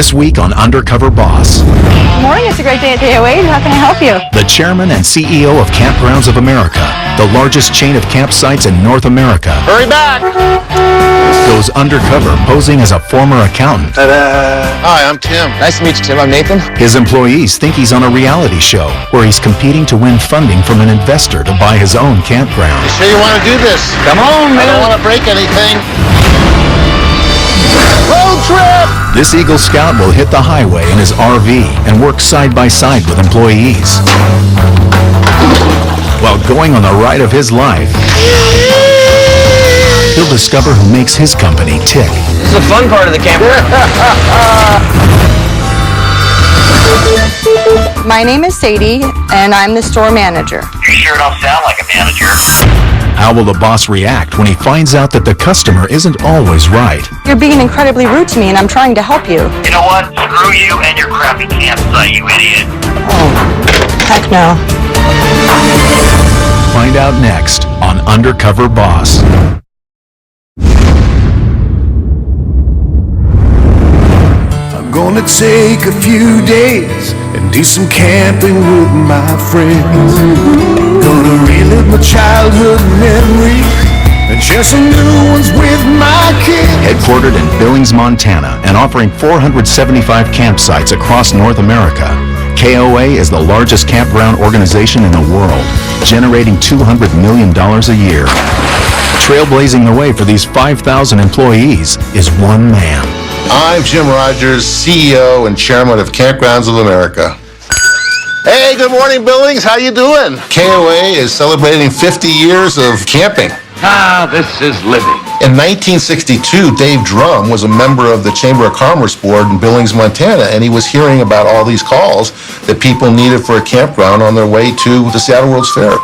This week on Undercover Boss. Good morning, it's a great day at KOA. How can I help you? The chairman and CEO of Kampgrounds of America, the largest chain of campsites in North America, Hurry back! goes undercover posing as a former accountant. Ta-da! Hi, I'm Tim. Nice to meet you, Tim. I'm Nathan. His employees think he's on a reality show where he's competing to win funding from an investor to buy his own campground. You sure you want to do this? Come on, I man. don't want to break anything. Road trip! This Eagle Scout will hit the highway in his RV and work side by side with employees. While going on the ride of his life, he'll discover who makes his company tick. This is the fun part of the campground. My name is Sadie, and I'm the store manager. You sure don't sound like a manager. How will the boss react when he finds out that the customer isn't always right? You're being incredibly rude to me, and I'm trying to help you. You know what? Screw you and your crappy campsite, you idiot. Heck no. Find out next on Undercover Boss. I'm gonna take a few days and do some camping with my friends. Gonna relive my childhood memories and share some new ones with my kids. Headquartered in Billings, Montana, and offering 475 campsites across North America, KOA is the largest campground organization in the world, generating $200 million a year. Trailblazing the way for these 5,000 employees is one man. I'm Jim Rogers, CEO and Chairman of Kampgrounds of America. Hey, good morning, Billings. How you doing? KOA is celebrating 50 years of camping. Ah, this is living. In 1962, Dave Drum was a member of the Chamber of Commerce Board in Billings, Montana, and he was hearing about all these calls that people needed for a campground on their way to the Seattle World's Fair.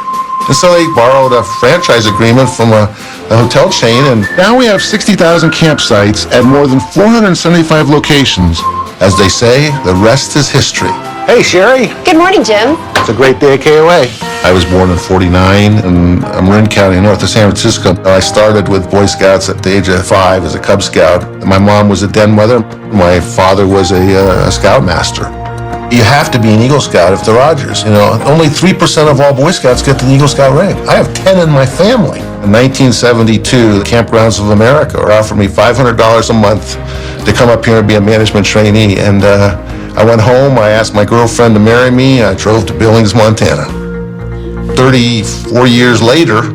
And so they borrowed a franchise agreement from a hotel chain, and now we have 60,000 campsites at more than 475 locations. As they say, the rest is history. Hey, Sherry. Good morning, Jim. It's a great day at KOA. I was born in '49 in Marin County, north of San Francisco. I started with Boy Scouts at the age of 5 as a Cub Scout. My mom was a den mother. My father was a Scoutmaster. You have to be an Eagle Scout if they're Rogers. You know, only 3% of all Boy Scouts get to the Eagle Scout rank. I have 10 in my family. In 1972, the Kampgrounds of America offered me $500 a month to come up here and be a management trainee. And I went home, I asked my girlfriend to marry me, I drove to Billings, Montana. 34 years later,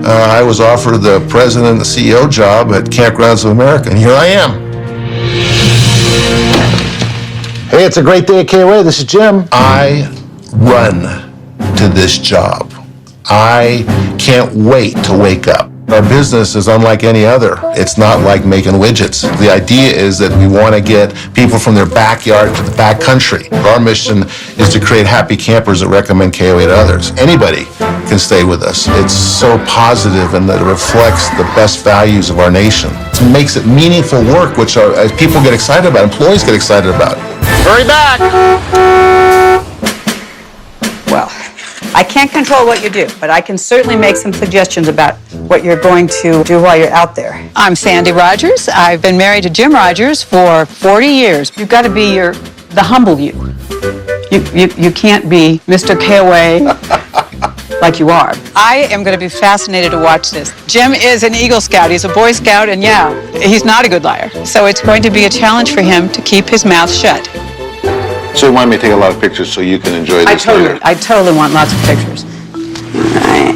I was offered the president and the CEO job at Kampgrounds of America, and here I am. Hey, it's a great day at KOA. This is Jim. I run to this job. I can't wait to wake up. Our business is unlike any other. It's not like making widgets. The idea is that we want to get people from their backyard to the backcountry. Our mission is to create happy campers that recommend KOA to others. Anybody can stay with us. It's so positive and that it reflects the best values of our nation. It makes it meaningful work, which people get excited about, employees get excited about. Hurry back! Well, I can't control what you do, but I can certainly make some suggestions about what you're going to do while you're out there. I'm Sandy Rogers. I've been married to Jim Rogers for 40 years. You've got to be the humble you. You can't be Mr. KOA like you are. I am going to be fascinated to watch this. Jim is an Eagle Scout. He's a Boy Scout, and yeah, he's not a good liar. So it's going to be a challenge for him to keep his mouth shut. So you want me to take a lot of pictures so you can enjoy this later? I totally want lots of pictures. All right.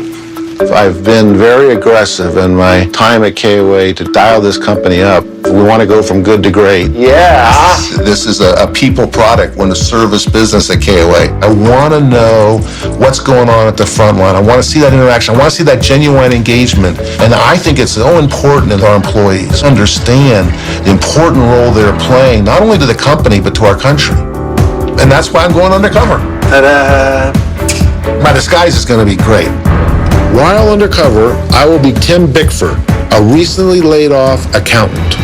I've been very aggressive in my time at KOA to dial this company up. We want to go from good to great. Yeah. This is a people product. We're in a service business at KOA. I want to know what's going on at the front line. I want to see that interaction. I want to see that genuine engagement. And I think it's so important that our employees understand the important role they're playing, not only to the company, but to our country. And that's why I'm going undercover. Ta-da! My disguise is going to be great. While undercover, I will be Tim Bickford, a recently laid off accountant.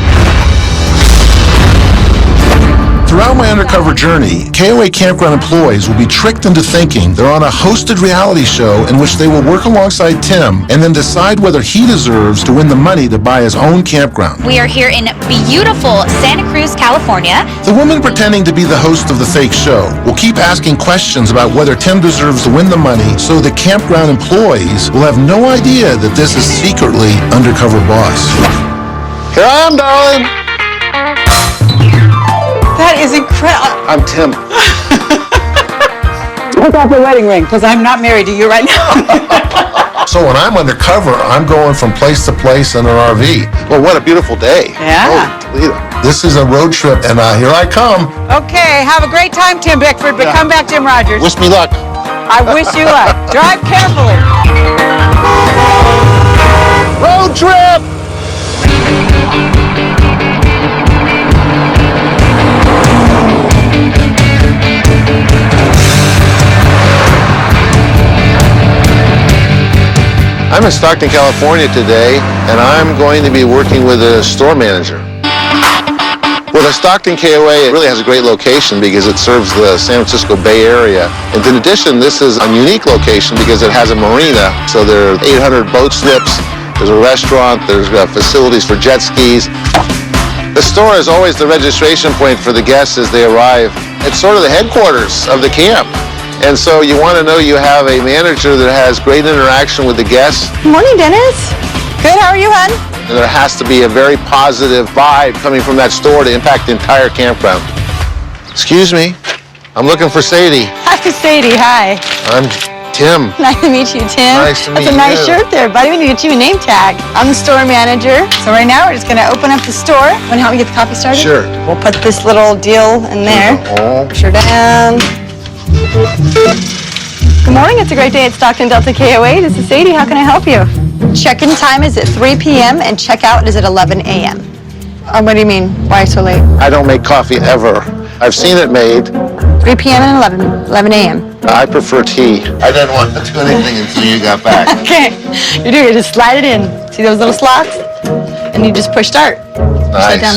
3 Throughout my undercover journey, KOA campground employees will be tricked into thinking they're on a hosted reality show in which they will work alongside Tim and then decide whether he deserves to win the money to buy his own campground. We are here in beautiful Santa Cruz, California. The woman pretending to be the host of the fake show will keep asking questions about whether Tim deserves to win the money, so the campground employees will have no idea that this is secretly Undercover Boss. Here I am, darling. That is incredible. I'm Tim. Take off your wedding ring, because I'm not married to you right now. So when I'm undercover, I'm going from place to place in an RV. Well, what a beautiful day. Yeah. Oh, Toledo. This is a road trip, and here I come. Okay, have a great time, Tim Bickford, but come back, Jim Rogers. Wish me luck. I wish you luck. Drive carefully. Road trip! I'm in Stockton, California today, and I'm going to be working with a store manager. Well, the Stockton KOA really has a great location because it serves the San Francisco Bay Area. And in addition, this is a unique location because it has a marina. So there are 800 boat slips, there's a restaurant, there's facilities for jet skis. The store is always the registration point for the guests as they arrive. It's sort of the headquarters of the camp. And so you want to know you have a manager that has great interaction with the guests. Good morning, Dennis. Good, how are you, hon? And there has to be a very positive vibe coming from that store to impact the entire campground. Excuse me, I'm looking for Sadie. Hi, Sadie, hi. I'm Tim. Nice to meet you, Tim. Nice to meet That's a nice you. shirt there, buddy. We need to get you a name tag. I'm the store manager. So right now, we're just gonna open up the store. Want to help me get the coffee started? Sure. We'll put this little deal in there. Push her down. Good morning, it's a great day at Stockton Delta KOA. This is Sadie, how can I help you? Check-in time is at 3 p.m. and check-out is at 11 a.m. What do you mean? Why so late? I don't make coffee ever. I've seen it made. 3 p.m. and 11 a.m. I prefer tea. I didn't want to do anything until you got back. Okay, you do, you just slide it in. See those little slots? And you just push start. Push that Nice. down.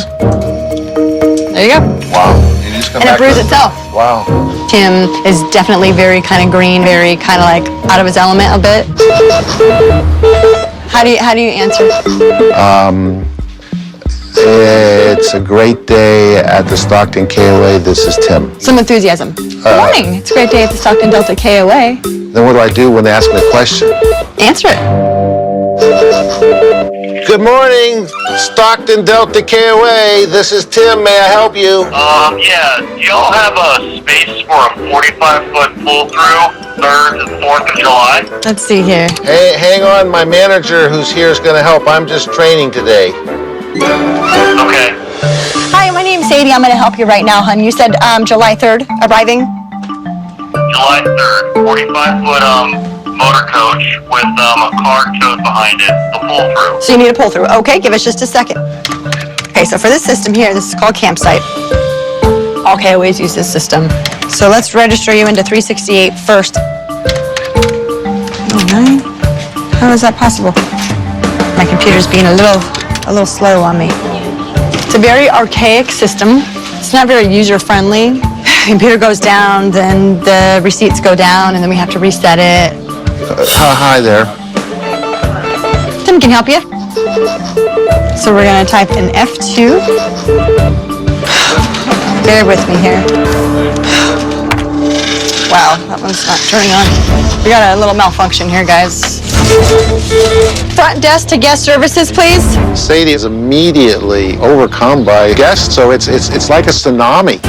There you go. Wow. You just come And it back brews with- itself. Wow. Tim is definitely very kind of green, very kind of like out of his element a bit. How do you answer? It's a great day at the Stockton KOA. This is Tim. Some enthusiasm. Good morning. It's a great day at the Stockton Delta KOA. Then what do I do when they ask me a question? Answer it. Good morning, Stockton Delta KOA. This is Tim. May I help you? Yeah, do y'all have a space for a 45-foot pull-through 3rd and 4th of July? Let's see here. Hey, hang on. My manager who's here is going to help. I'm just training today. Okay. Hi, my name's Sadie. I'm going to help you right now, hon. You said July 3rd arriving? July 3rd, 45-foot motor coach with a car towed behind it, the pull-through. So you need a pull-through. Okay, give us just a second. Okay, so for this system here, this is called Campsite. All KOAs use this system. So let's register you into 368 first. Oh, nine? How is that possible? My computer's being a little slow on me. It's a very archaic system. It's not very user-friendly. Computer goes down, then the receipts go down, and then we have to reset it. Hi there. Tim can help you. So we're gonna type in F2. Bear with me here. Wow, that one's not turning on. We got a little malfunction here, guys. Front desk to guest services, please. Sadie is immediately overcome by guests, so it's like a tsunami.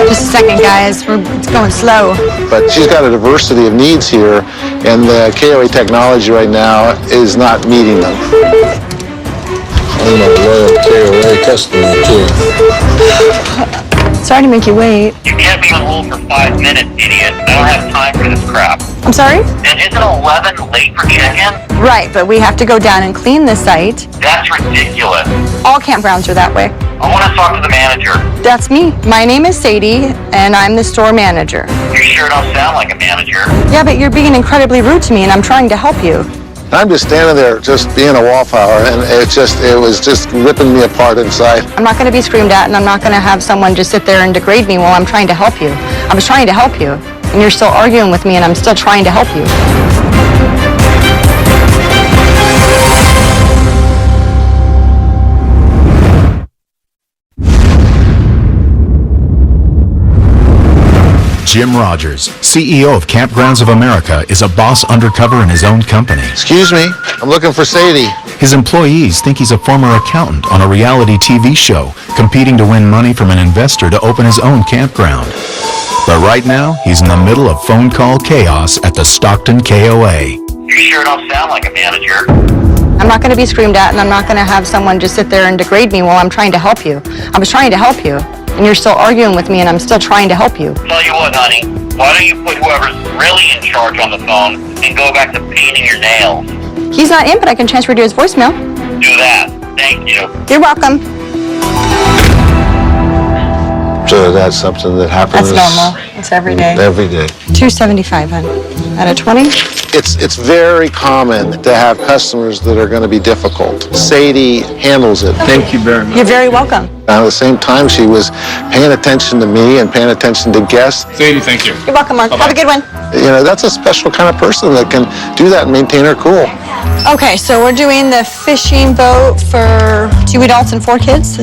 Just a second, guys. It's going slow. But she's got a diversity of needs here, and the KOA technology right now is not meeting them. I'm a loyal KOA customer, too. Sorry to make you wait. You can't be on hold for 5 minutes, idiot. I don't have time for this crap. I'm sorry? And isn't 11 late for check-in? Right, but we have to go down and clean the site. That's ridiculous. All campgrounds are that way. I want to talk to the manager. That's me. My name is Sadie, and I'm the store manager. You sure don't sound like a manager. Yeah, but you're being incredibly rude to me, and I'm trying to help you. I'm just standing there just being a wallflower, and it was just ripping me apart inside. I'm not going to be screamed at, and I'm not going to have someone just sit there and degrade me while I'm trying to help you. I was trying to help you, and you're still arguing with me, and I'm still trying to help you. Jim Rogers, CEO of Kampgrounds of America, is a boss undercover in his own company. Excuse me, I'm looking for Sadie. His employees think he's a former accountant on a reality TV show, competing to win money from an investor to open his own campground. But right now, he's in the middle of phone call chaos at the Stockton KOA. You sure don't sound like a manager. I'm not going to be screamed at, and I'm not going to have someone just sit there and degrade me while I'm trying to help you. I was trying to help you, and you're still arguing with me, and I'm still trying to help you. Tell you what, honey, why don't you put whoever's really in charge on the phone and go back to painting your nails? He's not in, but I can transfer to his voicemail. Do that. Thank you. You're welcome. So that's something that happens. That's normal. It's every day. Every day. $2.75, hon. Out of 20? It's very common to have customers that are going to be difficult. Sadie handles it. Thank you very much. You're very welcome. At the same time, she was paying attention to me and paying attention to guests. Sadie, thank you. You're welcome, Mark. Have a good one. You know, that's a special kind of person that can do that and maintain her cool. Okay, so we're doing the fishing boat for 2 adults and 4 kids?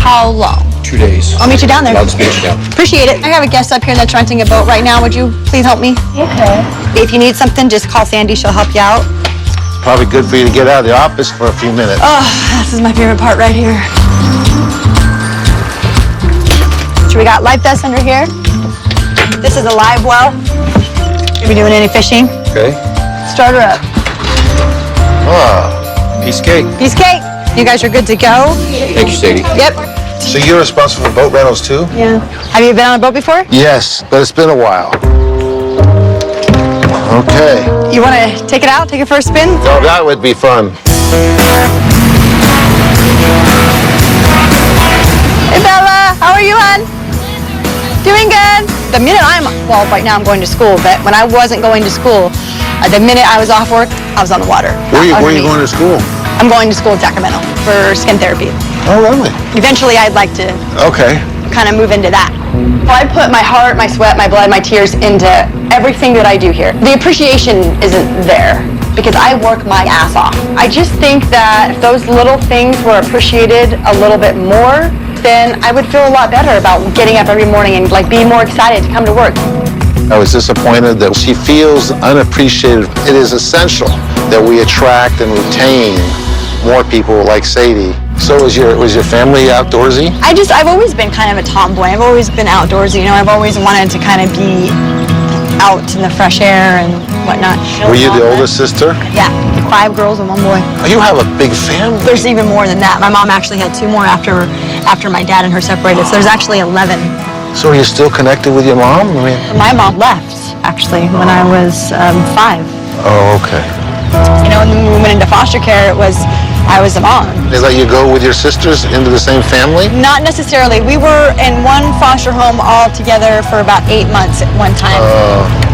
How long? 2 days. I'll meet you down there. I'll just meet you down. Appreciate it. I have a guest up here that's renting a boat right now. Would you please help me? Okay. If you need something, just call Sandy. She'll help you out. Probably good for you to get out of the office for a few minutes. Oh, this is my favorite part right here. So we got life vests under here. This is a live well. Are we doing any fishing? Okay. Start her up. Ah. Piece of cake. Piece of cake. You guys are good to go? Thank you, Sadie. Yep. So you're responsible for boat rentals too? Yeah. Have you been on a boat before? Yes, but it's been a while. Okay. You want to take it out? Take it for a spin? Oh, that would be fun. Hey, Bella. How are you, hon? Doing good. The minute well, right now I'm going to school, but when I wasn't going to school, the minute I was off work, I was on the water. Where are you going to school? I'm going to school in Sacramento for skin therapy. Oh, really? Eventually, I'd like to Okay. kind of move into that. I put my heart, my sweat, my blood, my tears into everything that I do here. The appreciation isn't there because I work my ass off. I just think that if those little things were appreciated a little bit more, then I would feel a lot better about getting up every morning and like being more excited to come to work. I was disappointed that she feels unappreciated. It is essential that we attract and retain more people like Sadie. So was your family outdoorsy? I've always been kind of a tomboy. I've always been outdoorsy. You know, I've always wanted to kind of be out in the fresh air and whatnot. Were you the oldest sister? Yeah, 5 girls and 1 boy. Oh, you have a big family. There's even more than that. My mom actually had 2 more after my dad and her separated. So there's actually 11. So are you still connected with your mom? I mean, My mom left actually when I was 5. oh, okay. You know, and then when we went into foster care, I was a mom. They let you go with your sisters into the same family? Not necessarily. We were in one foster home all together for about 8 months at one time.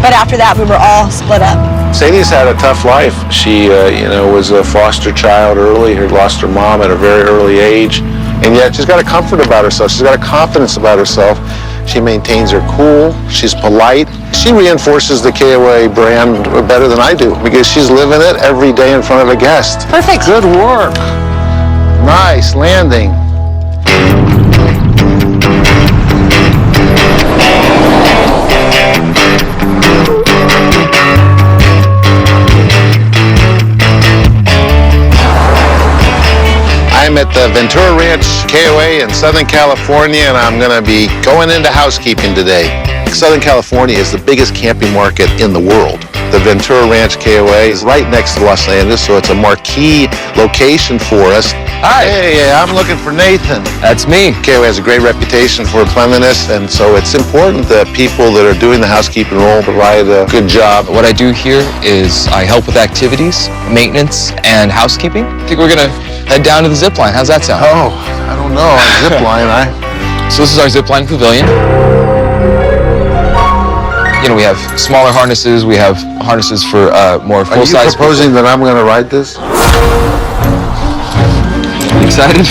But after that, we were all split up. Sadie's had a tough life. She, was a foster child early. Had lost her mom at a very early age. And yet she's got a comfort about herself. She's got a confidence about herself. She maintains her cool. She's polite. She reinforces the KOA brand better than I do because she's living it every day in front of a guest. Perfect. Good work. Nice landing. I'm at the Ventura Ranch KOA in Southern California, and I'm going to be going into housekeeping today. Southern California is the biggest camping market in the world. The Ventura Ranch KOA is right next to Los Angeles, so it's a marquee location for us. Hi. Hey, I'm looking for Nathan. That's me. KOA has a great reputation for cleanliness, and so it's important that people that are doing the housekeeping role provide a good job. What I do here is I help with activities, maintenance, and housekeeping. I think we're gonna head down to the zip line. How's that sound? Oh, I don't know. Zip line, So this is our zip line pavilion. we have smaller harnesses, we have harnesses for more Are you full-size. proposing that I'm going to ride this? You excited?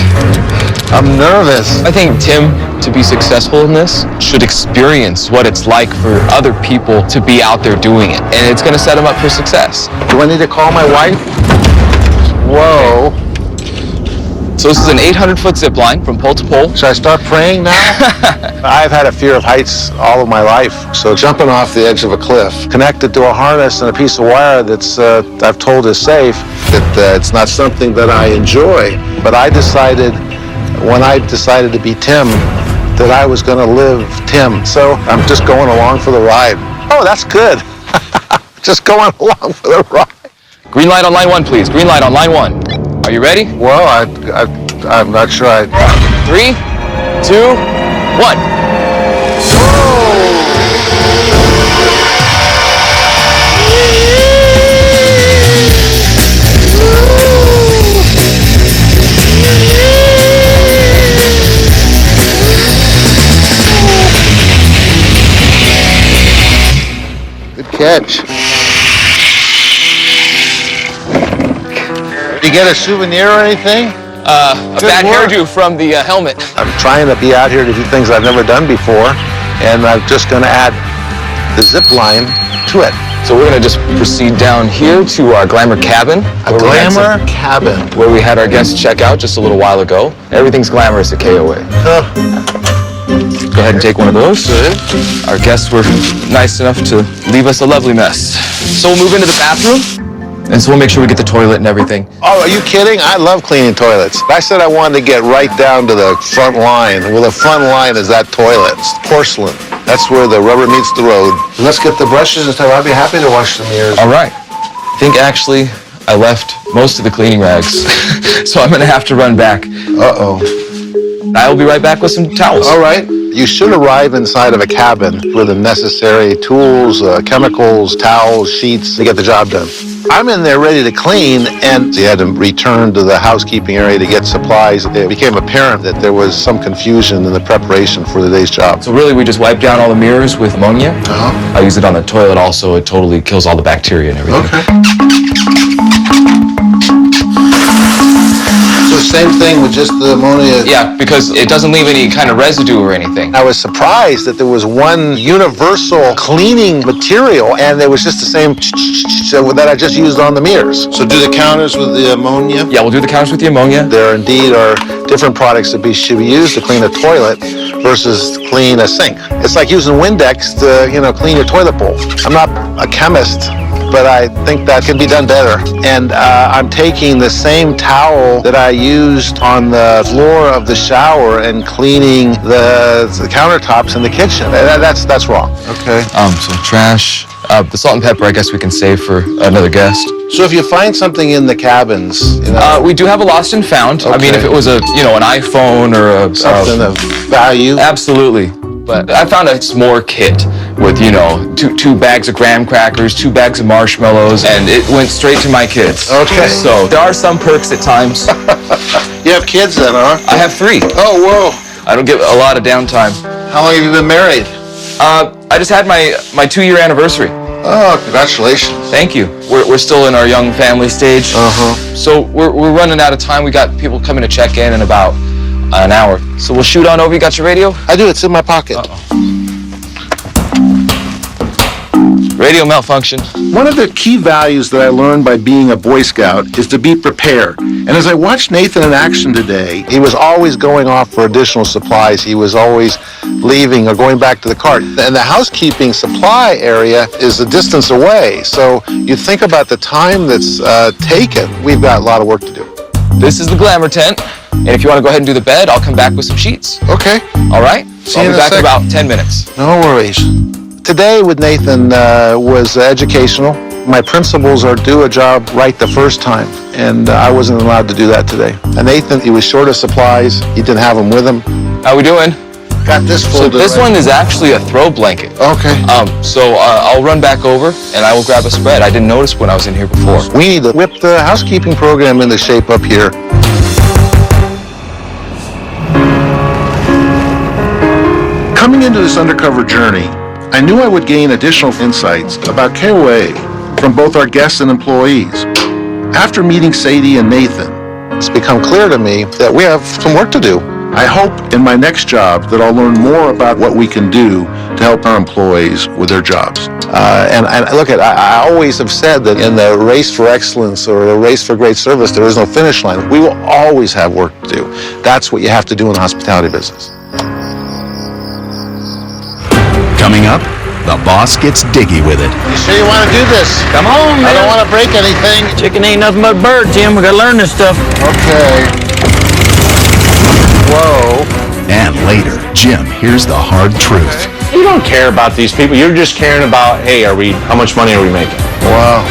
I'm nervous. I think Tim, to be successful in this, should experience what it's like for other people to be out there doing it. And it's going to set him up for success. Do I need to call my wife? Whoa. So this is an 800-foot zip line from pole to pole. Should I start praying now? I've had a fear of heights all of my life. So jumping off the edge of a cliff, connected to a harness and a piece of wire that's, I've told is safe, that it's not something that I enjoy. But I decided, when I decided to be Tim, that I was going to live Tim. So I'm just going along for the ride. Oh, that's good. Just going along for the ride. Green light on line 1, please. Green light on line 1. Are you ready? Well, I'm not sure 3, 2, 1. Good catch. Did you get a souvenir or anything? A bad work. hairdo from the helmet. I'm trying to be out here to do things I've never done before, and I'm just going to add the zip line to it. So we're going to just proceed down here to our Glamour cabin. A glamour cabin. Where we had our guests check out just a little while ago. Everything's glamorous at KOA. Go ahead and take one of those. Good. Our guests were nice enough to leave us a lovely mess. So we'll move into the bathroom. And so we'll make sure we get the toilet and everything. Oh, are you kidding? I love cleaning toilets. I said I wanted to get right down to the front line. Well, the front line is that toilet. It's porcelain. That's where the rubber meets the road. Let's get the brushes and stuff. I'd be happy to wash the mirrors. All right. I think actually I left most of the cleaning rags. So I'm going to have to run back. Uh-oh. I will be right back with some towels. All right. You should arrive inside of a cabin with the necessary tools, chemicals, towels, sheets to get the job done. I'm in there ready to clean, and you had to return to the housekeeping area to get supplies. It became apparent that there was some confusion in the preparation for the day's job. So really we just wipe down all the mirrors with ammonia. I use it on the toilet also. It totally kills all the bacteria and everything. Okay. So same thing with just the ammonia? Yeah, because it doesn't leave any kind of residue or anything. I was surprised that there was one universal cleaning material, and it was just the same that I just used on the mirrors. So do the counters with the ammonia? Yeah, we'll do the counters with the ammonia. There indeed are different products that should be used to clean a toilet versus clean a sink. It's like using Windex to, clean your toilet bowl. I'm not a chemist, but I think that can be done better. And I'm taking the same towel that I used on the floor of the shower and cleaning the countertops in the kitchen. That's wrong. Okay. So trash. The salt and pepper, I guess we can save for another guest. So if you find something in the cabins, we do have a lost and found. Okay. I mean, if it was an iPhone or something of value. Absolutely. But I found a s'more kit with, two bags of graham crackers, 2 bags of marshmallows, and it went straight to my kids. Okay. So there are some perks at times. You have kids then, huh? I have 3. Oh, whoa. I don't get a lot of downtime. How long have you been married? I just had my 2-year anniversary. Oh, congratulations. Thank you. We're still in our young family stage. Uh-huh. So we're running out of time. We got people coming to check in about an hour. So we'll shoot on over. You got your radio? I do. It's in my pocket. Radio malfunction. One of the key values that I learned by being a Boy Scout is to be prepared. And as I watched Nathan in action today, he was always going off for additional supplies. He was always leaving or going back to the cart. And the housekeeping supply area is a distance away. So you think about the time that's taken. We've got a lot of work to do. This is the glamour tent. And if you want to go ahead and do the bed, I'll come back with some sheets. Okay. All right? See you I'll in be a back in sec. about 10 minutes. No worries. Today with Nathan was educational. My principals are do a job right the first time, and I wasn't allowed to do that today. And Nathan, he was short of supplies. He didn't have them with him. How we doing? Got this So folded. this one is actually a throw blanket. Okay. So I'll run back over and I will grab a spread. I didn't notice when I was in here before. We need to whip the housekeeping program into shape up here. Coming into this undercover journey, I knew I would gain additional insights about KOA from both our guests and employees. After meeting Sadie and Nathan, it's become clear to me that we have some work to do. I hope in my next job that I'll learn more about what we can do to help our employees with their jobs. And look, I always have said that in the race for excellence or the race for great service, there is no finish line. We will always have work to do. That's what you have to do in the hospitality business. Coming up, the boss gets diggy with it. You sure you want to do this? Come on, man. I don't want to break anything. Chicken ain't nothing but a bird, Tim. We gotta learn this stuff. Okay. Whoa. And later, Jim hears the hard truth. You don't care about these people. You're just caring about, hey, how much money are we making? Wow.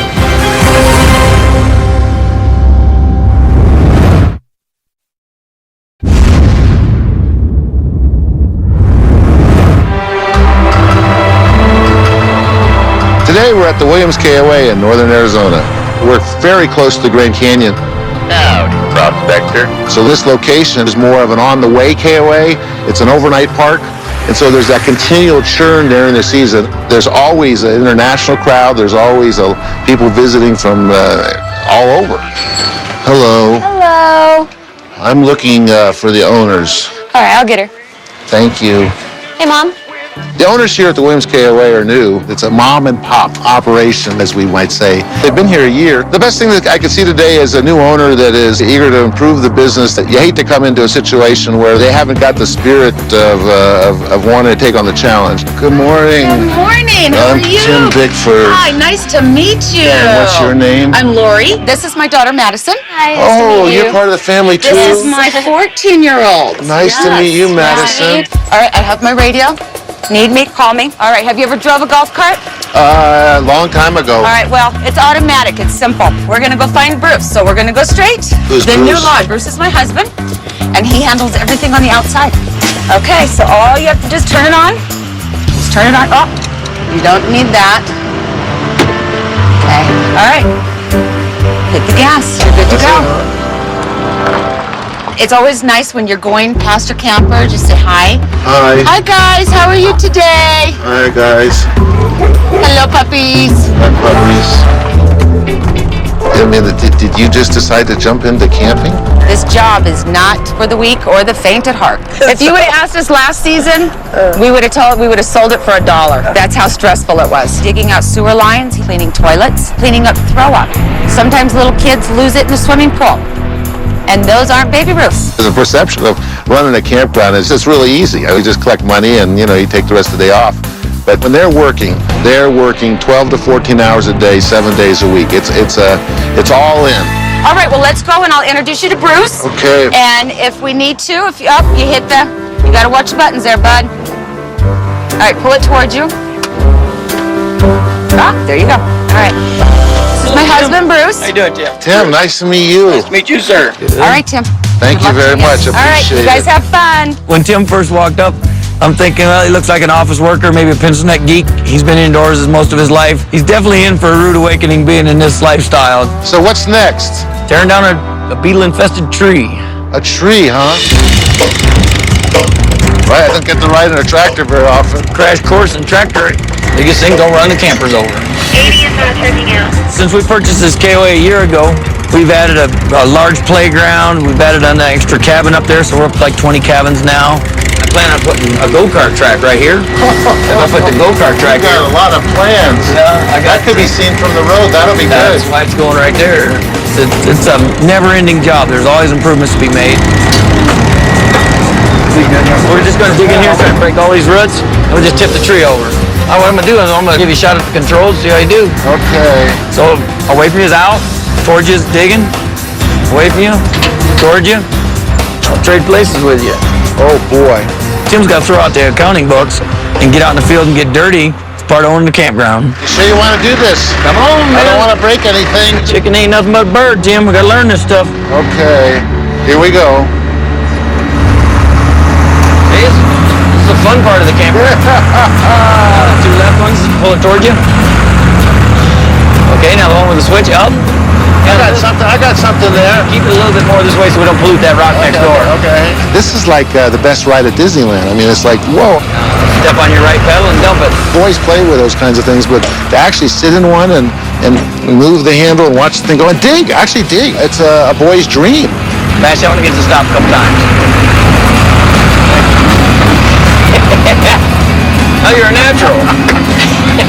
Today we're at the Williams KOA in northern Arizona. We're very close to the Grand Canyon. Howdy, Prospector. So this location is more of an on-the-way KOA. It's an overnight park. And so there's that continual churn during the season. There's always an international crowd. There's always people visiting from all over. Hello. Hello. I'm looking for the owners. All right, I'll get her. Thank you. Hey, Mom. The owners here at the Williams KOA are new. It's a mom and pop operation, as we might say. They've been here a year. The best thing that I could see today is a new owner that is eager to improve the business. That you hate to come into a situation where they haven't got the spirit of wanting to take on the challenge. Good morning. Good morning. How are you? I'm Tim Bickford. Hi, nice to meet you. And what's your name? I'm Lori. This is my daughter, Madison. Hi, Oh, you're part of the family too. This is my 14-year-old. Nice to meet you, Madison. All right, I have my radio. Need me? Call me. All right, have you ever drove a golf cart? Long time ago. All right, well, it's automatic. It's simple. We're going to go find Bruce, so we're going to go straight. Who's the new Bruce? lodge. Bruce is my husband, and he handles everything on the outside. Okay, so all you have to do is turn it on. Just turn it on. Oh, you don't need that. Okay, all right. Hit the gas. You're good to go. It's always nice when you're going past your camper, just say hi. Hi. Hi, guys. How are you today? Hi, guys. Hello, puppies. Hi, puppies. I mean, did you just decide to jump into camping? This job is not for the weak or the faint at heart. If you would have asked us last season, we would have sold it for $1. That's how stressful it was. Digging out sewer lines, cleaning toilets, cleaning up throw up. Sometimes little kids lose it in the swimming pool. And those aren't baby roofs. The perception of running a campground is just really easy. You just collect money and, you take the rest of the day off. But when they're working 12 to 14 hours a day, 7 days a week. It's all in. All right, well, let's go and I'll introduce you to Bruce. Okay. And if we need to, you gotta watch the buttons there, bud. All right, pull it towards you. Ah, there you go. All right. This is my husband, Bruce. How you doing, Tim? Tim, nice to meet you. Nice to meet you, sir. All right, Tim. Thank you very much. All right, Appreciate you guys it. have fun. When Tim first walked up, I'm thinking, well, he looks like an office worker, maybe a pencil neck geek. He's been indoors most of his life. He's definitely in for a rude awakening being in this lifestyle. So what's next? Tearing down a beetle-infested tree. A tree, huh? Right, I don't get to ride in a tractor very often. Crash course and tractor. Biggest thing, don't run the campers over. 80 is not checking out. Since we purchased this KOA a year ago, we've added a large playground. We've added an extra cabin up there, so we're up to like 20 cabins now. I plan on putting a go-kart track right here. If I put the go-kart track You got a lot of plans. Yeah, That could be seen from the road. That'll be good. That's why it's going right there. It's a never-ending job. There's always improvements to be made. We're just going to dig in here, try to break all these roots, and we'll just tip the tree over. What I'm going to do is I'm going to give you a shot at the controls, see how you do. Okay. So away from you is out, towards you is digging, away from you, towards you. I'll trade places with you. Oh, boy. Tim's got to throw out the accounting books and get out in the field and get dirty. It's part of owning the campground. You sure you want to do this? Come on, man. I don't want to break anything. Chicken ain't nothing but a bird, Tim. We got to learn this stuff. Okay. Here we go. Hey, this is the fun part of the campground. Two left ones, pull it towards you. Okay, now the one with the switch up I got something there. Keep it a little bit more this way so we don't pollute that rock next door. Okay. This is like the best ride at Disneyland. I mean, it's like, whoa. Step on your right pedal and dump it. Boys play with those kinds of things, but to actually sit in one and move the handle and watch the thing go and dig, it's a boy's dream. Bash out when it gets to stop a couple times. Oh, you're a natural.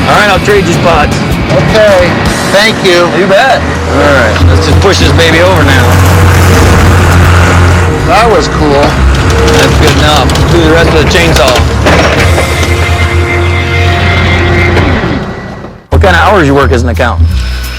All right, I'll trade you spots. Okay, thank you. You bet. All right, let's just push this baby over now. That was cool. That's good enough. Do the rest of the chainsaw. What kind of hours you work as an accountant?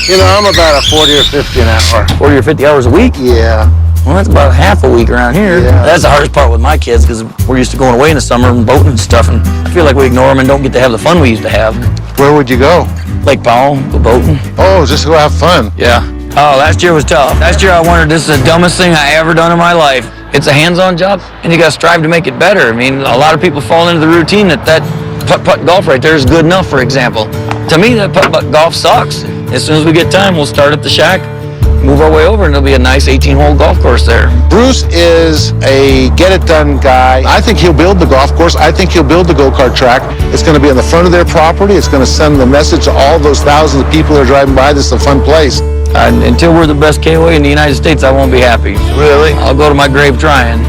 You know, I'm about a 40 or 50 an hour. 40 or 50 hours a week? Yeah. Well, that's about half a week around here. Yeah. That's the hardest part with my kids because we're used to going away in the summer and boating and stuff, and I feel like we ignore them and don't get to have the fun we used to have. Where would you go? Lake Powell, go boating. Oh, just to go have fun. Yeah. Oh, last year was tough. Last year I wondered, this is the dumbest thing I ever done in my life. It's a hands-on job, and you got to strive to make it better. I mean, a lot of people fall into the routine that putt-putt golf right there is good enough, for example. To me, that putt-putt golf sucks. As soon as we get time, we'll start at the shack, move our way over, and there'll be a nice 18-hole golf course there. Bruce is a get-it-done guy. I think he'll build the golf course. I think he'll build the go-kart track. It's going to be on the front of their property. It's going to send the message to all those thousands of people that are driving by. This is a fun place. Until we're the best KOA in the United States, I won't be happy. Really? I'll go to my grave trying.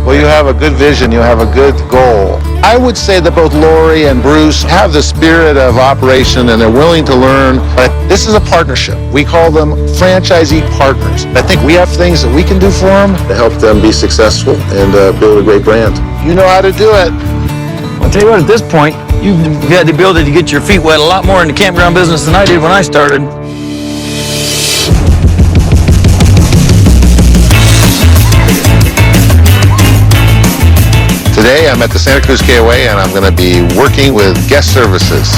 Well, you have a good vision. You have a good goal. I would say that both Lori and Bruce have the spirit of operation and they're willing to learn. But this is a partnership. We call them franchisee partners. I think we have things that we can do for them to help them be successful and build a great brand. You know how to do it. I'll tell you what, at this point, you've got the ability to get your feet wet a lot more in the campground business than I did when I started. Today I'm at the Santa Cruz KOA and I'm going to be working with guest services.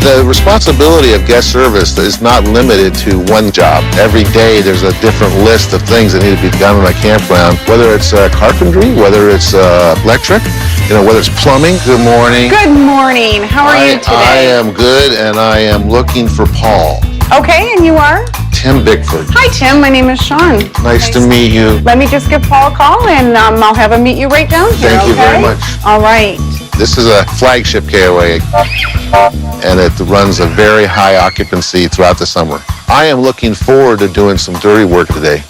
The responsibility of guest service is not limited to one job. Every day there's a different list of things that need to be done in a campground, whether it's carpentry, whether it's electric, whether it's plumbing. Good morning. Good morning. How are you today? I am good and I am looking for Paul. Okay, and you are? Tim Bickford. Hi, Tim. My name is Sean. Nice to meet you. Let me just give Paul a call, and I'll have him meet you right down here, Thank you very much. All right. This is a flagship KOA, and it runs a very high occupancy throughout the summer. I am looking forward to doing some dirty work today.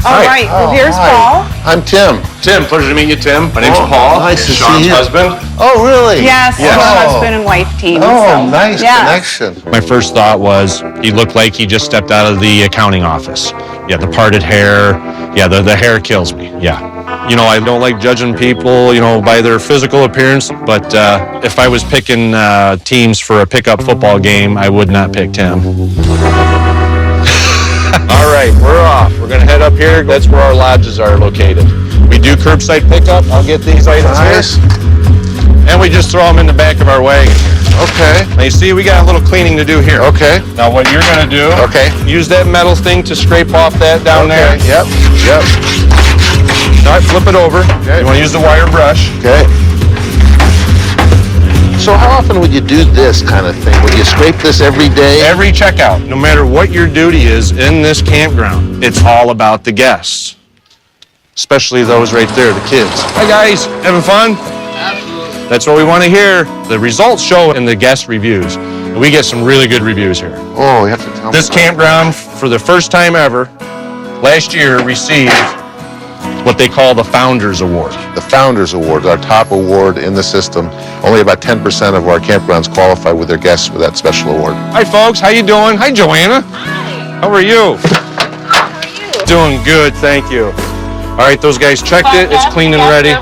All right. Well, here's Paul. I'm Tim. Tim, pleasure to meet you, Tim. My name's Paul. Nice to Sean's see you. husband. Oh, really? Yes, Yes. we're husband and wife team. Oh, so, nice yeah. connection. My first thought was he looked like he just stepped out of the accounting office. Yeah, the parted hair. Yeah, the hair kills me. Yeah. I don't like judging people, by their physical appearance, but if I was picking teams for a pickup football game, I would not pick Tim. All right, we're off. We're going to head up here. That's where our lodges are located. We do curbside pickup. I'll get these items here. And we just throw them in the back of our wagon. Okay. Now you see, we got a little cleaning to do here. Okay. Now what you're going to do, use that metal thing to scrape off that down there. Yep. All right, flip it over. Okay. You want to use the wire brush. Okay. So how often would you do this kind of thing? Would you scrape this every day? Every checkout, no matter what your duty is in this campground, it's all about the guests. Especially those right there, the kids. Hi guys, having fun? Absolutely. That's what we want to hear. The results show in the guest reviews. And we get some really good reviews here. Oh, you have to tell me. This campground, for the first time ever, last year received what they call the Founders Award. The Founders Award, our top award in the system. Only about 10% of our campgrounds qualify with their guests with that special award. Hi folks, how you doing? Hi Joanna. Hi. How are you? How are you? Doing good, thank you. All right, those guys checked it. It's clean and ready.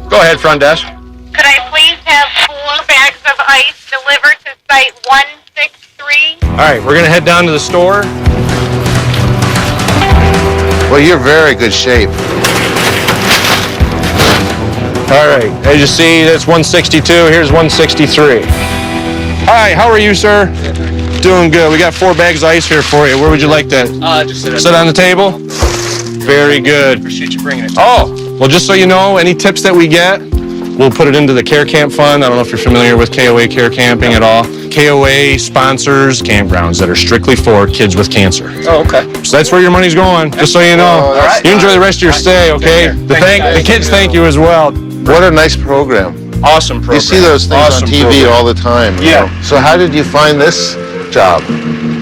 Go ahead, front desk. Could I please have 4 bags of ice delivered to site 163? All right, we're gonna head down to the store. Well, you're very good shape. All right, as you see, that's 162. Here's 163. Hi, how are you, sir? Doing good. We got 4 bags of ice here for you. Where would you like that? Just sit Sit on the table? Very good. Appreciate you bringing it. Oh, well, just so you know, any tips that we get, We'll put it into the Care Camp Fund. I don't know if you're familiar with KOA Care Camping at all. KOA sponsors campgrounds that are strictly for kids with cancer. Oh, okay. So that's where your money's going, just so you know. You enjoy the rest of your stay, okay? The kids thank you as well. What a nice program. Awesome program. You see those things on TV all the time. You know? So how did you find this job?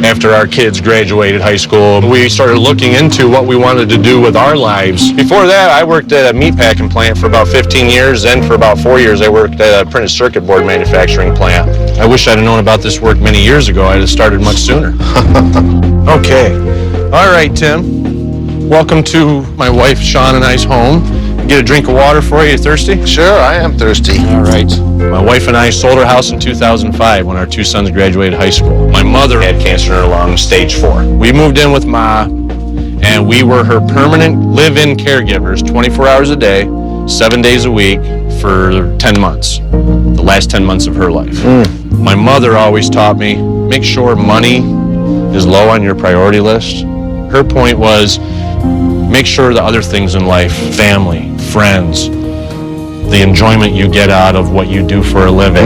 After our kids graduated high school, we started looking into what we wanted to do with our lives. Before that, I worked at a meatpacking plant for about 15 years. Then for about 4 years, I worked at a printed circuit board manufacturing plant. I wish I'd have known about this work many years ago. I'd have started much sooner. Okay. All right, Tim. Welcome to my wife, Sean, and I's home. Get a drink of water for you. You thirsty? Sure, I am thirsty. All right. My wife and I sold our house in 2005 when our two sons graduated high school. My mother had cancer in her lungs, stage 4. We moved in with Ma, and we were her permanent live-in caregivers 24 hours a day, 7 days a week for 10 months, the last 10 months of her life. My mother always taught me, make sure money is low on your priority list. Her point was, make sure the other things in life, family, friends, the enjoyment you get out of what you do for a living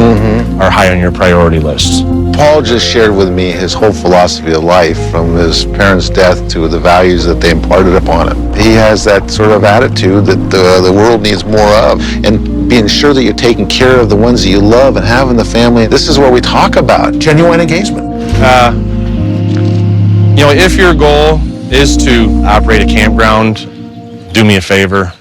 are high on your priority list. Paul just shared with me his whole philosophy of life, from his parents' death to the values that they imparted upon him. He has that sort of attitude that the world needs more of, and being sure that you're taking care of the ones that you love and having the family. This is what we talk about, genuine engagement. You know, if your goal is to operate a campground, do me a favor.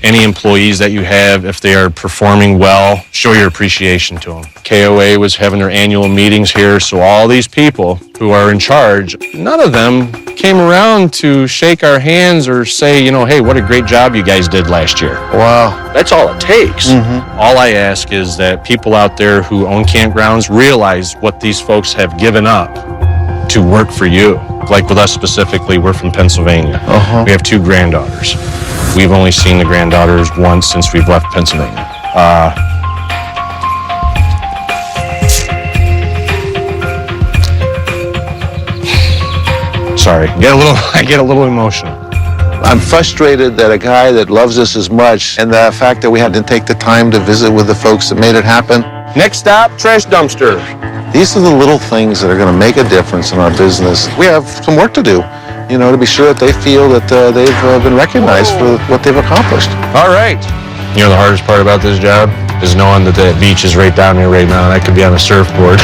Any employees that you have, if they are performing well, show your appreciation to them. KOA was having their annual meetings here, so all these people who are in charge, none of them came around to shake our hands or say, you know, hey, what a great job you guys did last year. Wow. That's all it takes. All I ask is that people out there who own campgrounds realize what these folks have given up to work for you. Like with us specifically, we're from Pennsylvania. We have 2 granddaughters. We've only seen the granddaughters once since we've left Pennsylvania. Sorry, I get a little emotional. I'm frustrated that a guy that loves us as much, and the fact that we had to take the time to visit with the folks that made it happen. Next stop, trash dumpster. These are the little things that are going to make a difference in our business. We have some work to do, you know, to be sure that they feel that they've been recognized for what they've accomplished. All right. You know, the hardest part about this job is knowing that that beach is right down here right now, and I could be on a surfboard.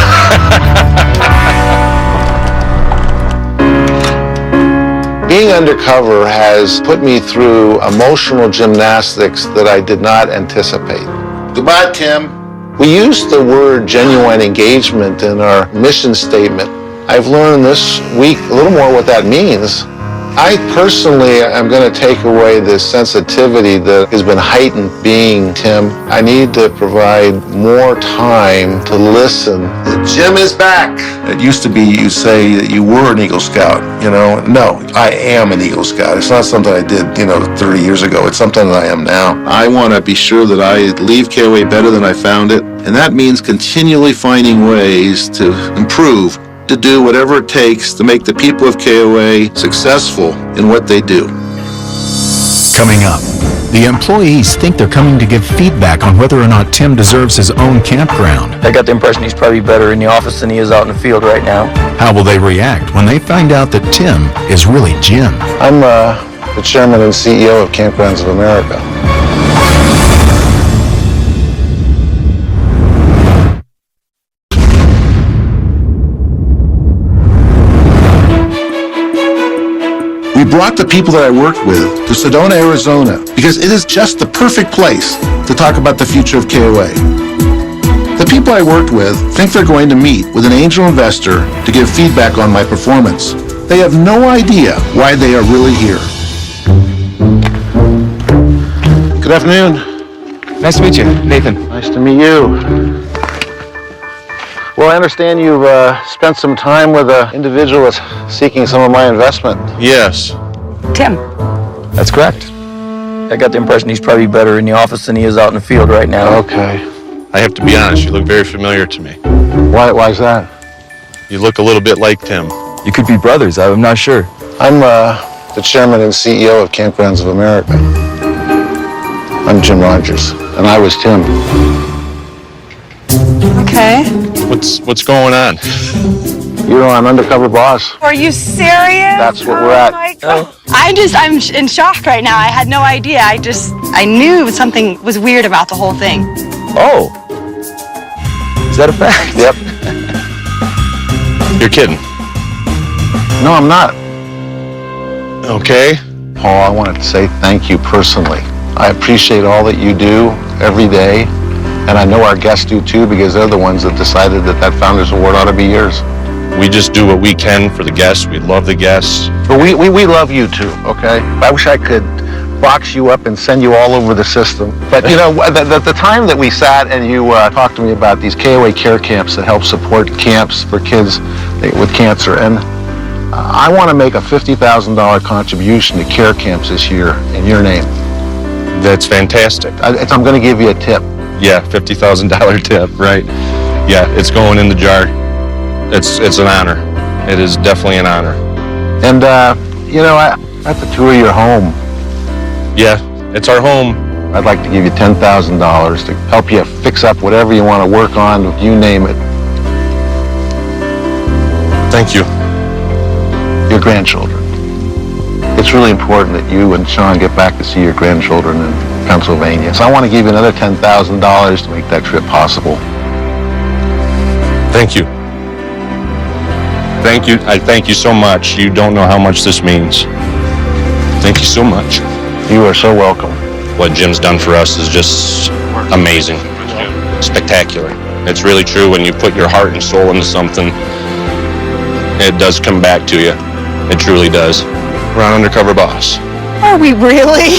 Being undercover has put me through emotional gymnastics that I did not anticipate. Goodbye, Tim. We use the word genuine engagement in our mission statement. I've learned this week a little more what that means. I personally am going to take away this sensitivity that has been heightened being Tim. I need to provide more time to listen. Jim is back. It used to be you say that you were an Eagle Scout, you know. No, I am an Eagle Scout. It's not something I did, 30 years ago. It's something that I am now. I want to be sure that I leave KOA better than I found it. And that means continually finding ways to improve, to do whatever it takes to make the people of KOA successful in what they do. Coming up, the employees think they're coming to give feedback on whether or not Tim deserves his own campground. I got the impression he's probably better in the office than he is out in the field right now. How will they react when they find out that Tim is really Jim? I'm the chairman and CEO of Kampgrounds of America. We brought the people that I worked with to Sedona, Arizona, because it is just the perfect place to talk about the future of KOA. The people I worked with think they're going to meet with an angel investor to give feedback on my performance. They have no idea why they are really here. Good afternoon. Nice to meet you, Nathan. Nice to meet you. Well, I understand you've spent some time with an individual that's seeking some of my investment. Yes. Tim. That's correct. I got the impression he's probably better in the office than he is out in the field right now. Okay. I have to be honest, you look very familiar to me. Why is that? You look a little bit like Tim. You could be brothers, I'm not sure. I'm the chairman and CEO of Kampgrounds of America. I'm Jim Rogers, and I was Tim. Okay. What's going on? You're on Undercover Boss. Are you serious? That's what we're at. My God. I'm in shock right now. I had no idea. I knew something was weird about the whole thing. Oh. Is that a fact? Yep. You're kidding. No, I'm not. Okay. Paul, I wanted to say thank you personally. I appreciate all that you do every day, and I know our guests do too, because they're the ones that decided that Founders Award ought to be yours. We just do what we can for the guests. We love the guests. But we love you too, okay? I wish I could box you up and send you all over the system. But you know, the time that we sat and you talked to me about these KOA care camps that help support camps for kids with cancer, and I want to make a $50,000 contribution to care camps this year in your name. That's fantastic. I'm going to give you a tip. Yeah, $50,000 tip, right? Yeah, it's going in the jar. It's an honor. It is definitely an honor. And you know, I have to tour your home. Yeah, it's our home. I'd like to give you $10,000 to help you fix up whatever you want to work on, you name it. Thank you. Your grandchildren. It's really important that you and Sean get back to see your grandchildren in Pennsylvania. So I want to give you another $10,000 to make that trip possible. Thank you. Thank you. I thank you so much. You don't know how much this means. Thank you so much. You are so welcome. What Jim's done for us is just amazing. Spectacular. It's really true. When you put your heart and soul into something, it does come back to you. It truly does. We're on Undercover Boss. Are we really?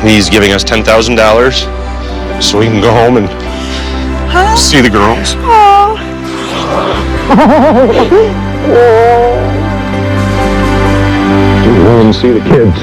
He's giving us $10,000 so we can go home and see the girls. Oh. Go and see the kids.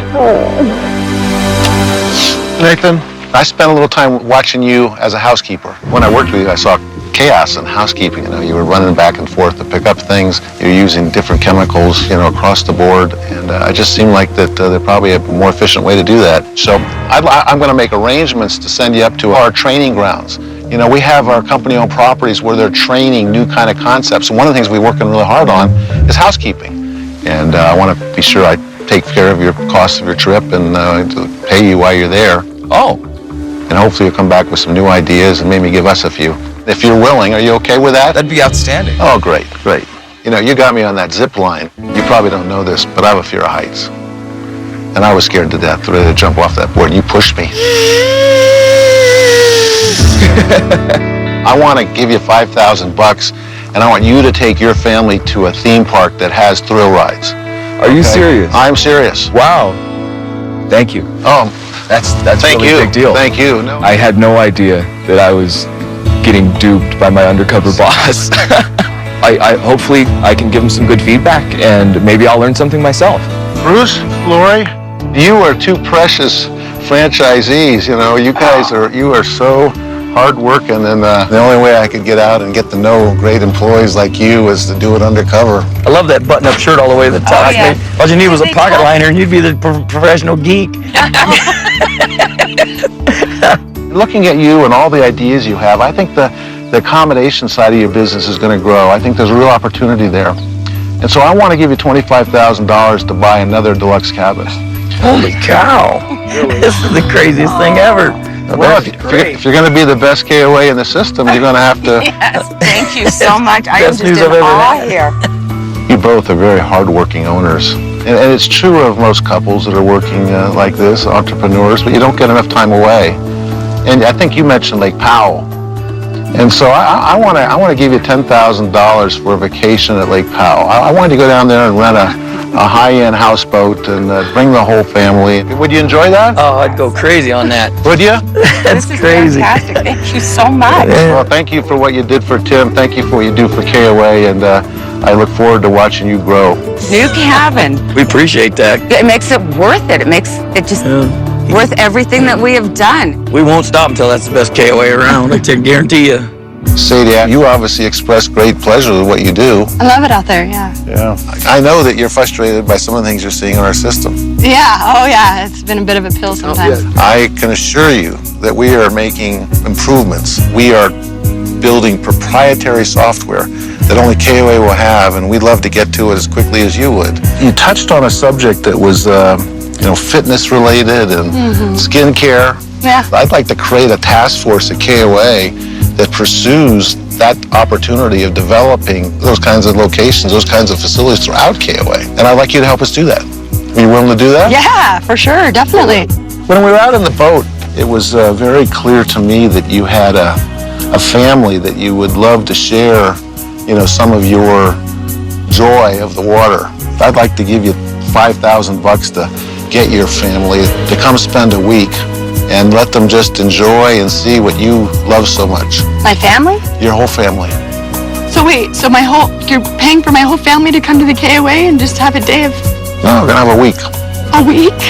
Nathan, I spent a little time watching you as a housekeeper. When I worked with you, I saw chaos in housekeeping. You know, you were running back and forth to pick up things. You're using different chemicals, you know, across the board. And it just seemed like that there's probably a more efficient way to do that. So I'm going to make arrangements to send you up to our training grounds. You know, we have our company-owned properties where they're training new kind of concepts. And one of the things we're working really hard on is housekeeping. And I want to be sure I take care of your costs of your trip and to pay you while you're there. Oh. And hopefully you'll come back with some new ideas and maybe give us a few. If you're willing, are you okay with that? That'd be outstanding. Oh, great, great. You know, you got me on that zip line. You probably don't know this, but I have a fear of heights. And I was scared to death, ready to jump off that board, and you pushed me. I want to give you $5,000, and I want you to take your family to a theme park that has thrill rides. Are you serious? I'm serious. Wow. Thank you. Oh, that's thank really you. a big deal. Thank you. No. I had no idea that I was getting duped by my undercover boss. I hopefully I can give him some good feedback, and maybe I'll learn something myself. Bruce, Lori, you are two precious franchisees. You know, you guys you are so hard working, and the only way I could get out and get to know great employees like you is to do it undercover. I love that button-up shirt all the way to the top. Oh, yeah. All you need was a pocket liner, and you'd be the professional geek. Looking at you and all the ideas you have, I think the accommodation side of your business is going to grow. I think there's a real opportunity there. And so I want to give you $25,000 to buy another deluxe cabin. Holy cow. This is the craziest thing ever. Well, if you're going to be the best KOA in the system, you're going to have to... Yes, thank you so much. I am Best just news in I've ever awe had. here. You both are very hardworking owners. And it's true of most couples that are working like this, entrepreneurs, but you don't get enough time away. And I think you mentioned Lake Powell. And so I want to give you $10,000 for a vacation at Lake Powell. I wanted to go down there and rent a high-end houseboat and bring the whole family. Would you enjoy that? Oh, I'd go crazy on that. Would you? That's This is crazy. fantastic. Thank you so much. Well, thank you for what you did for Tim. Thank you for what you do for KOA, and I look forward to watching you grow. New cabin. We appreciate that. It makes it worth it. It makes it just worth everything that we have done. We won't stop until that's the best KOA around, I can guarantee you. Sadie, you obviously express great pleasure with what you do. I love it out there, yeah. Yeah. I know that you're frustrated by some of the things you're seeing in our system. Yeah, oh yeah, it's been a bit of a pill sometimes. I can assure you that we are making improvements. We are building proprietary software that only KOA will have, and we'd love to get to it as quickly as you would. You touched on a subject that was, fitness related and skincare. Yeah. I'd like to create a task force at KOA that pursues that opportunity of developing those kinds of locations, those kinds of facilities throughout KOA. And I'd like you to help us do that. Are you willing to do that? Yeah, for sure, definitely. When we were out in the boat, it was very clear to me that you had a family that you would love to share, some of your joy of the water. I'd like to give you $5,000 to get your family to come spend a week and let them just enjoy and see what you love so much. My family? Your whole family. So wait, you're paying for my whole family to come to the KOA and just have a day of... No, we're gonna have a week. A week?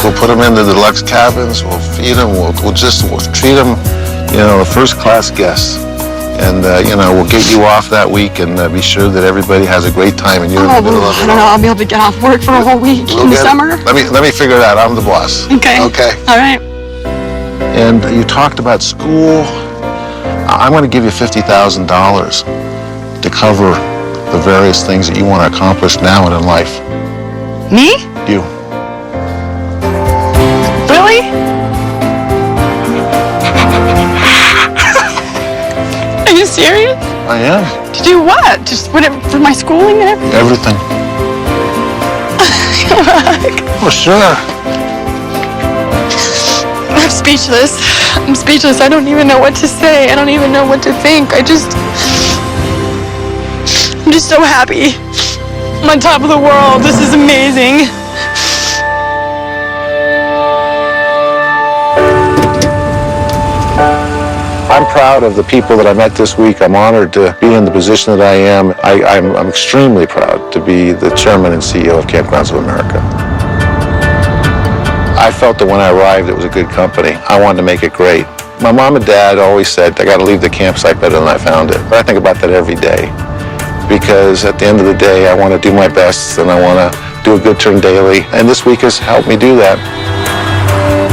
We'll put them into the deluxe cabins, we'll feed them, we'll treat them, first-class guests. And, we'll get you off that week and be sure that everybody has a great time and you're in the middle of it. I don't know, I'll be able to get off work for a whole week in the summer. Let me figure it out. I'm the boss. Okay. Okay. All right. And you talked about school. I'm going to give you $50,000 to cover the various things that you want to accomplish now and in life. Me? You. Really? Are you serious? I am. To do what? Just for my schooling and everything? Everything. Well, sure. I'm speechless. I don't even know what to say. I don't even know what to think. I'm just so happy. I'm on top of the world. This is amazing. I'm proud of the people that I met this week. I'm honored to be in the position that I am. I'm extremely proud to be the chairman and CEO of Kampgrounds of America. I felt that when I arrived, it was a good company. I wanted to make it great. My mom and dad always said, I got to leave the campsite better than I found it. But I think about that every day because at the end of the day, I want to do my best and I want to do a good turn daily. And this week has helped me do that.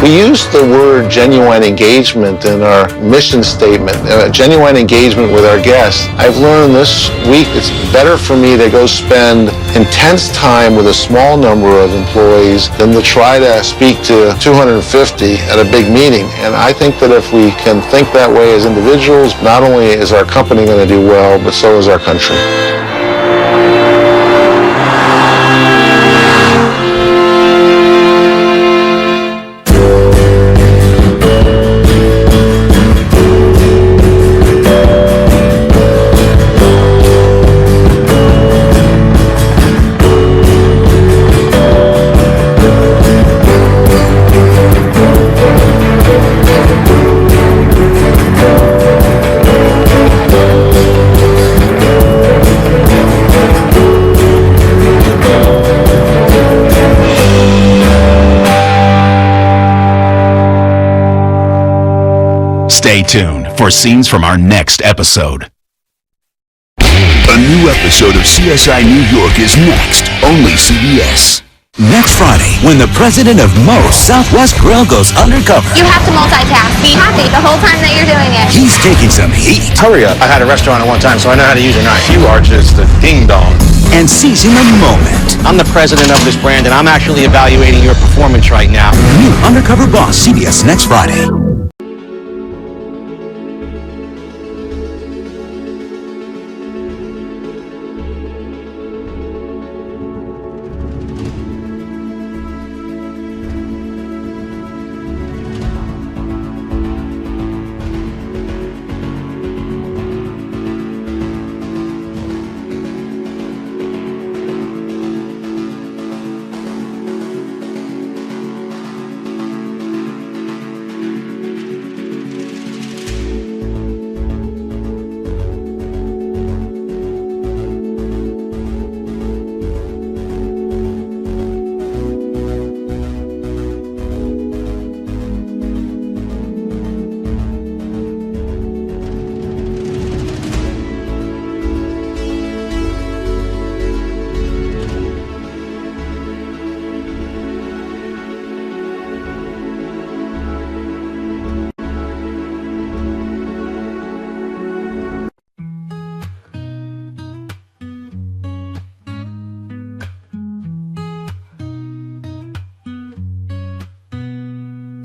We use the word genuine engagement in our mission statement, genuine engagement with our guests. I've learned this week it's better for me to go spend intense time with a small number of employees than to try to speak to 250 at a big meeting. And I think that if we can think that way as individuals, not only is our company going to do well, but so is our country. Stay tuned for scenes from our next episode. A new episode of CSI New York is next, only CBS. Next Friday, when the president of Moe's Southwest Grill goes undercover. You have to multitask. Be happy the whole time that you're doing it. He's taking some heat. Hurry up. I had a restaurant at one time, so I know how to use a knife. You are just a ding-dong. And seizing the moment. I'm the president of this brand, and I'm actually evaluating your performance right now. New Undercover Boss, CBS next Friday.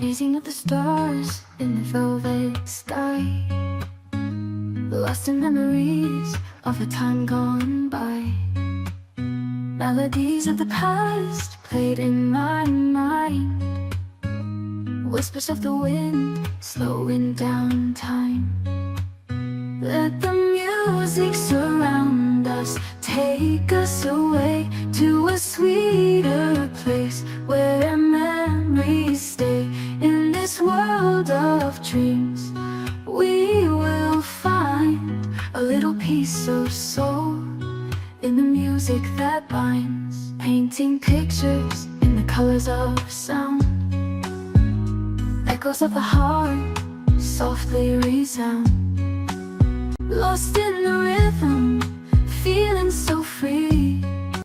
Gazing at the stars in the velvet sky, lost in memories of a time gone by. Melodies of the past played in my mind, whispers of the wind slowing down time. Let the music surround us, take us away to a sweeter place where memories stay. In this world of dreams, we will find a little piece of soul in the music that binds, painting pictures in the colors of sound. Echoes of the heart softly resound, lost in the rhythm, feeling so free.